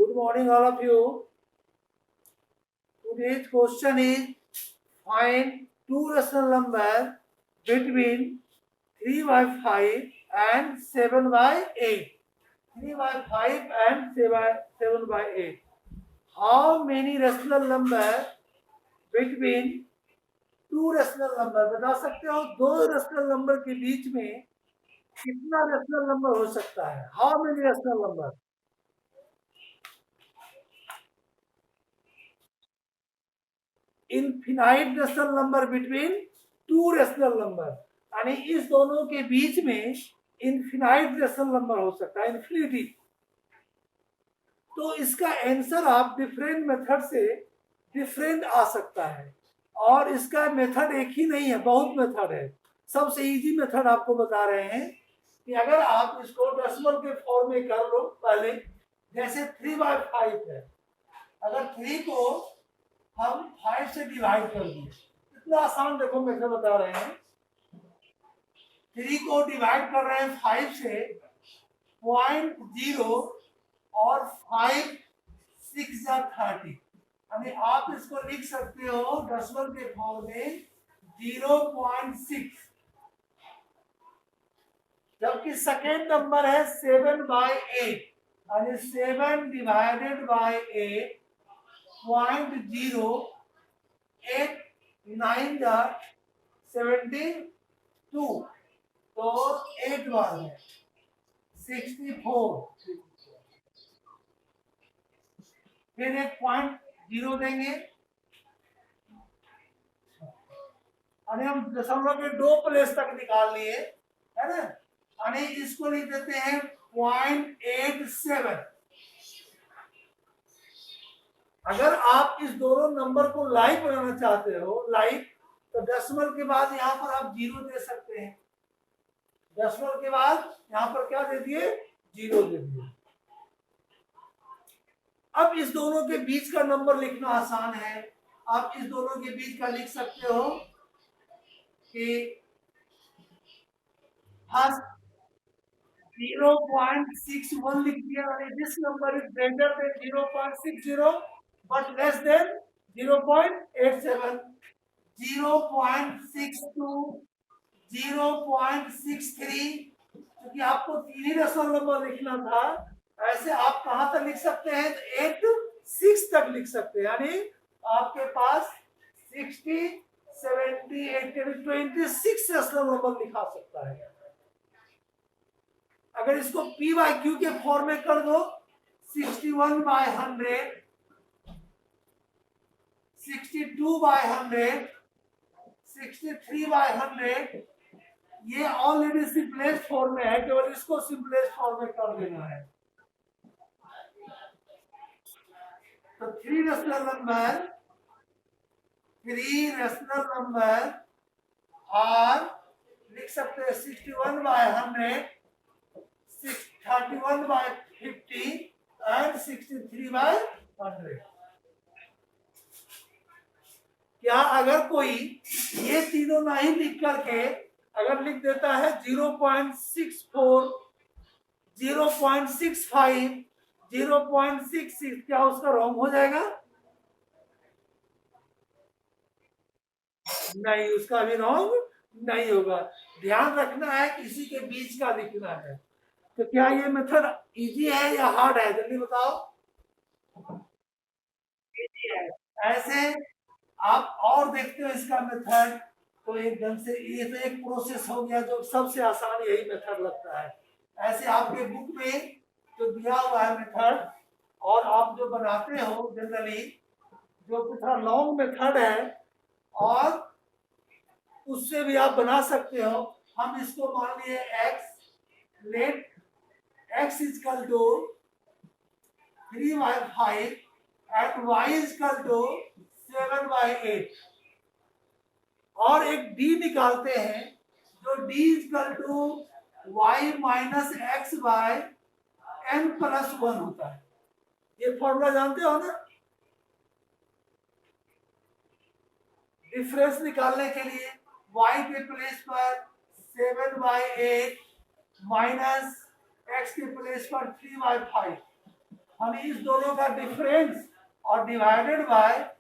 Good morning, all of you. Today's question is find two rational numbers between 3 by 5 and 7 by 8. 3 by 5 and 7 by 8. How many rational numbers between two rational number? बता सकते हो दो rational number के बीच में कितना rational number हो सकता है? How many rational number? Infinite rational number between two rational number, यानी इस दोनों के बीच में इनफिनाइट रेशनल नंबर हो सकता है, इन्फिनिटी। तो इसका आंसर आप डिफरेंट मेथड से डिफरेंट आ सकता है, और इसका मेथड एक ही नहीं है, बहुत मेथड है। सबसे इजी मेथड आपको बता रहे हैं कि अगर आप इसको डेसिमल के फॉर्म में कर लो पहले, जैसे 3/5 है, अगर 3 को हम 5 से डिवाइड कर दिए, इतना आसान। देखो मेथड बता रहे हैं, 3 को डिवाइड कर रहे हैं 5 से, 0.0 और 5 6 या 30, यानी आप इसको लिख सकते हो डेसिमल के फॉर्म में 0.6। जबकि सेकेंड नंबर है 7/8, यानी 7 डिवाइडेड बाय 8, 0.0, 8 9 72, तो 8 बार है 64, फिर एक 0.0 देंगे, यानी हम दशमलव के 2 प्लेस तक निकाल लिए, है ना। यानी इसको लिख देते हैं 0.87। अगर आप इस दोनों नंबर को लाइव बनाना चाहते हो, लाइव, तो डेसिमल के बाद यहाँ पर आप 0 दे सकते हैं। डेसिमल के बाद यहाँ पर क्या दे दिए? 0 दे दिए। अब इस दोनों के बीच का नंबर लिखना आसान है। आप इस दोनों के बीच का लिख सकते हो कि फर्स्ट 0.61 लिख दिया, this number is greater than 0.60 but less than 0.87, 0.62, 0.63, क्योंकि आपको 3 ही रेशनल नंबर लिखना था। ऐसे आप कहां तक लिख सकते हैं? 86 तक लिख सकते हैं, यानी आपके पास 60, 70, 80, 26 रेशनल नंबर लिखा सकता है। अगर इसको P/Q के फॉर्म में कर दो, 61/100, 62/100, 63/100, ये ऑलरेडी सिंपलेस्ट फॉर्म में है, केवल इसको सिंपलेस्ट फॉर्म में कर देना है। तो 3 रेशनल नंबर आर लिख सकते हैं 61/100, 31/50 एंड 63/100। क्या अगर कोई ये तीनों नहीं लिख करके अगर लिख देता है 0.64, 0.65, 0.66, क्या उसका रॉन्ग हो जाएगा? नहीं, उसका भी रॉन्ग नहीं होगा। ध्यान रखना है किसी के बीच का लिखना है। तो क्या ये मेथड इजी है या हार्ड है? जल्दी बताओ। इजी है। ऐसे आप और देखते हो इसका मेथड, तो एकदम से ये तो एक प्रोसेस हो गया जो सबसे आसान यही मेथड लगता है। ऐसे आपके बुक में जो दिया हुआ है मेथड, और आप जो बनाते हो जनरली, जो थोड़ा लॉन्ग मेथड है, और उससे भी आप बना सकते हो। हम इसको मान लिए x, let x is equal to 3/5 and y is equal to 7/8, और एक d निकालते हैं, जो d is equal to y minus x by n plus 1 होता है। ये फॉर्मूला जानते हो ना? डिफरेंस निकालने के लिए y के प्लेस पर 7/8 माइनस x के प्लेस पर 3/5, हमें इस दोनों का डिफरेंस और डिवाइडेड बाय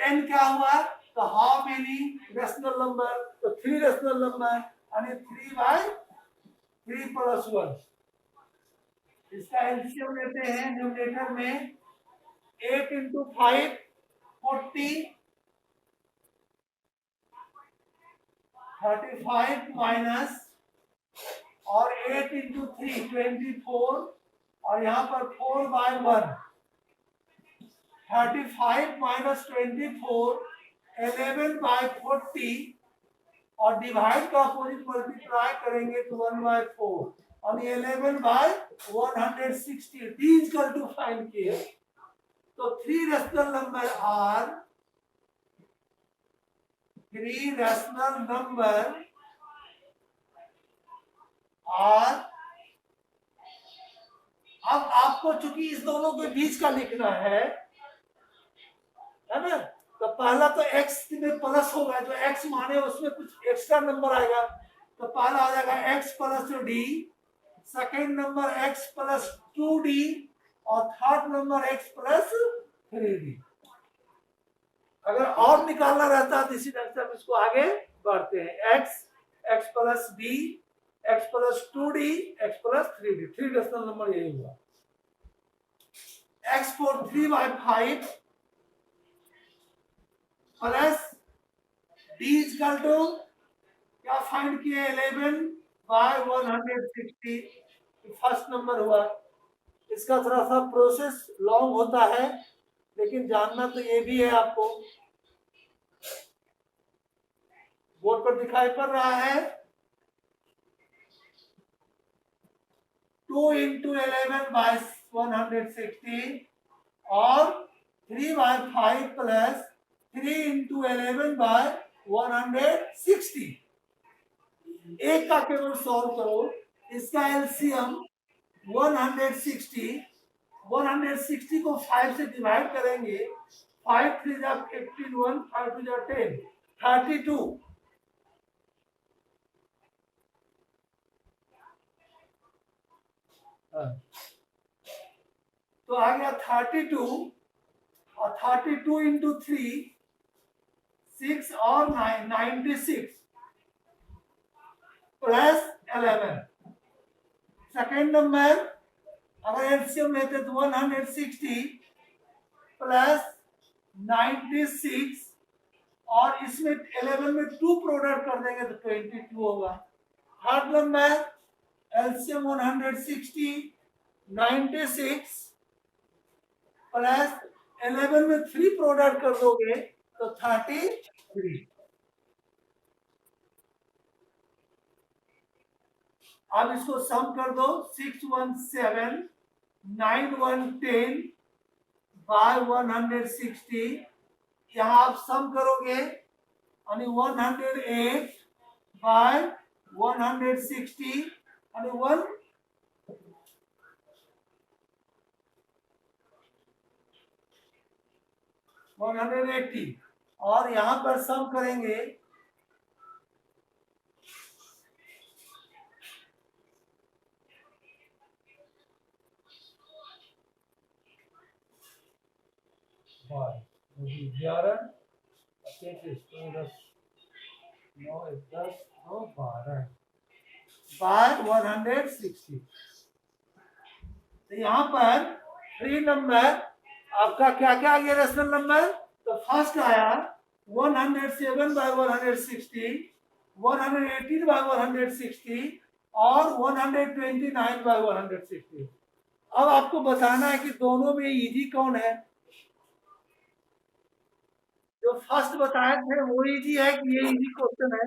n क्या हुआ, तो हाउ मेनी रेशनल नंबर, तो 3 रेशनल नंबर यानी 3 प्लस 1। इसका एलसीएम लेते हैं न्यूमरेटर में 8 इंटू 5 40, 35 माइनस और 8 इंटू 3 24 और यहाँ पर 4/1, 35 माइनस 24 11/40 और डिवाइड का अपोजिट मल्टीप्लाई करेंगे तो 1/4 और 11/160 d इक्वल टू फाइंड किए। तो 3 रेशनल नंबर आर। अब आपको चूंकि इस दोनों के बीच का लिखना है ना, तो पहला तो x में प्लस होगा, जो x माने उसमें कुछ एक्स्ट्रा नंबर आएगा, तो पहला आ जाएगा x plus D, second number x plus 2d और third number x plus 3d। अगर और निकालना रहता है तो इसी ढंग से हम इसको आगे बढ़ते हैं, x plus d, x plus 2d, x plus 3d, 3 decimal number यही हुआ। x को 3/5 प्लस d इक्वल टू क्या फाइंड किए 11/160, फर्स्ट नंबर हुआ। इसका थोड़ा सा प्रोसेस लॉन्ग होता है लेकिन जानना तो ये भी है आपको। बोर्ड पर दिखाई पड़ रहा है 2 इंटू 11/160 और 3/5 प्लस 3 इंटू 11/160। एक का केवल सॉल्व करो, इसका एलसीएम 160 को 5 से डिवाइड करेंगे, 5 3 जा 15, 1 5 2 जा 10, 32। तो आ गया 32 और 32 इंटू 3 6 और 9 96 प्लस 11। सेकेंड नंबर अगर एलसीएम लेते तो 160 प्लस 96 और इसमें 11 में 2 प्रोडक्ट कर देंगे तो 22 होगा। थर्ड नंबर एलसीएम 160 96 प्लस 11 में 3 प्रोडक्ट कर दोगे तो 33। अब इसको सम कर दो, 6 1 7 9 1 10 बाय 160। यहाँ आप सम करोगे यानी 108 बाय 160 यानी 180 और यहाँ पर सम करेंगे ग्यारह 160। तो यहाँ पर 3 नंबर आपका क्या क्या आ गया रेशनल नंबर, तो फर्स्ट आया 107/160, 118/160 और 129/160। अब आपको बताना है कि दोनों में इजी कौन है। जो फर्स्ट बताए थे वो इजी है कि ये इजी क्वेश्चन है?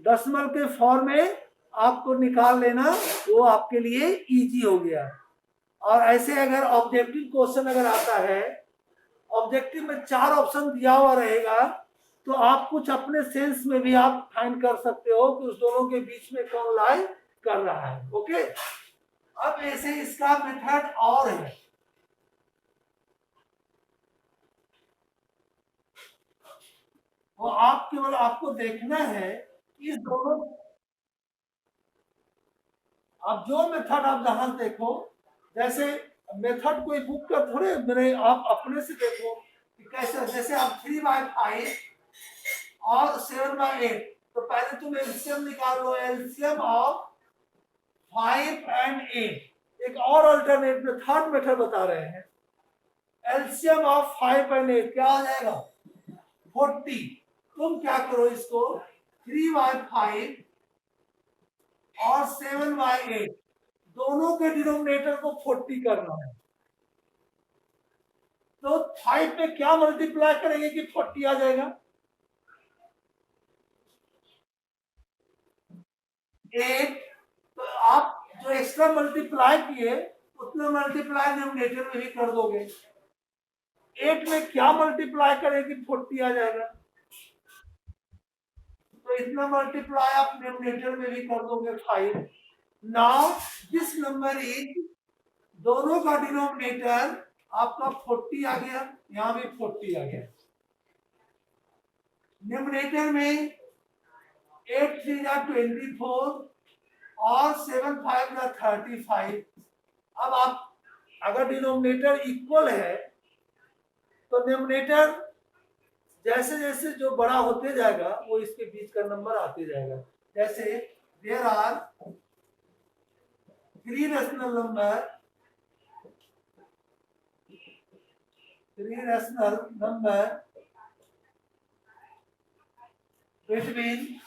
दशमलव के फॉर्म में आपको निकाल लेना, वो आपके लिए इजी हो गया। और ऐसे अगर ऑब्जेक्टिव क्वेश्चन अगर आता है, ऑब्जेक्टिव में 4 ऑप्शन दिया हुआ रहेगा तो आप कुछ अपने सेंस में भी आप फाइंड कर सकते हो कि उस दोनों के बीच में कौन लाई कर रहा है। ओके, अब ऐसे इसका मेथड और है। वो आप केवल आपको देखना है इस दोनों अब जो मेथड आप जहां देखो, जैसे मेथड कोई बुक का थोड़े मेरे, आप अपने से देखो कि कैसे। जैसे आप 3/5 और 7/8, तो पहले तुम एलसीएम निकाल लो, एलसीएम ऑफ 5 एंड 8। एक और अल्टरनेट में थर्ड मेथड बता रहे हैं, एलसीएम ऑफ 5 एंड 8 क्या हो जाएगा? 40। तुम क्या करो इसको, 3/5 और 7/8 दोनों के डिनोमिनेटर को 40 करना है। तो 5 पे क्या मल्टीप्लाई करेंगे कि 40 आ जाएगा? 8। तो आप जो एक्स्ट्रा मल्टीप्लाई किए उतना मल्टीप्लाई डिनोमिनेटर में भी कर दोगे। 8 में क्या मल्टीप्लाई करें कि 40 आ जाएगा? तो इतना मल्टीप्लाई आप डिनोमिनेटर में भी कर दोगे 5। नाउ दिस नंबर इज, दोनों का डिनोमिनेटर आपका 40 आ गया, यहां भी 40 आ गया। न्यूमरेटर में 8 3 जा 24 और 7 5 जा 35। अब आप अगर डिनोमिनेटर इक्वल है तो न्यूमरेटर जैसे जैसे जो बड़ा होते जाएगा वो इसके बीच का नंबर आते जाएगा। जैसे there are 3 rational number between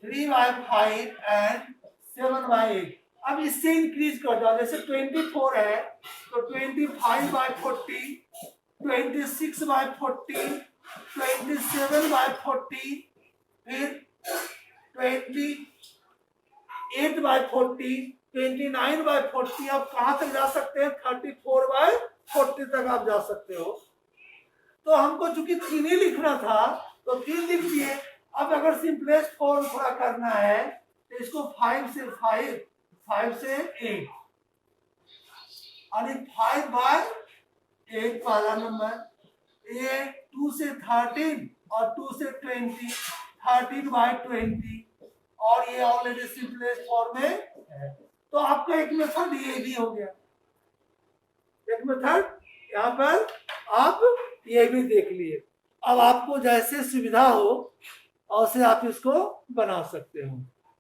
3/5 and 7/8। अब इससे इंक्रीज कर दो, जैसे 24 है तो 25/40, 26/40, 27/40, फिर 28/40, 29/40। आप कहां तक जा सकते हैं? 34/40 तक आप जा सकते हो। तो हमको चूंकि 3 ही लिखना था तो 3 लिख दिए। अब अगर सिंपलेस्ट फॉर्म थोड़ा करना है तो इसको 5 से 8 और 5/8 वाला नंबर, ये 2 से 13 और 2 से 20, 13/20, और ये ऑलरेडी सिंपलेस्ट फॉर्म में है। तो आपका एक मेथड ये भी हो गया, एक मेथड यहाँ पर आप ये भी देख लिए। अब आपको जैसे सुविधा हो और से आप इसको बना सकते हो।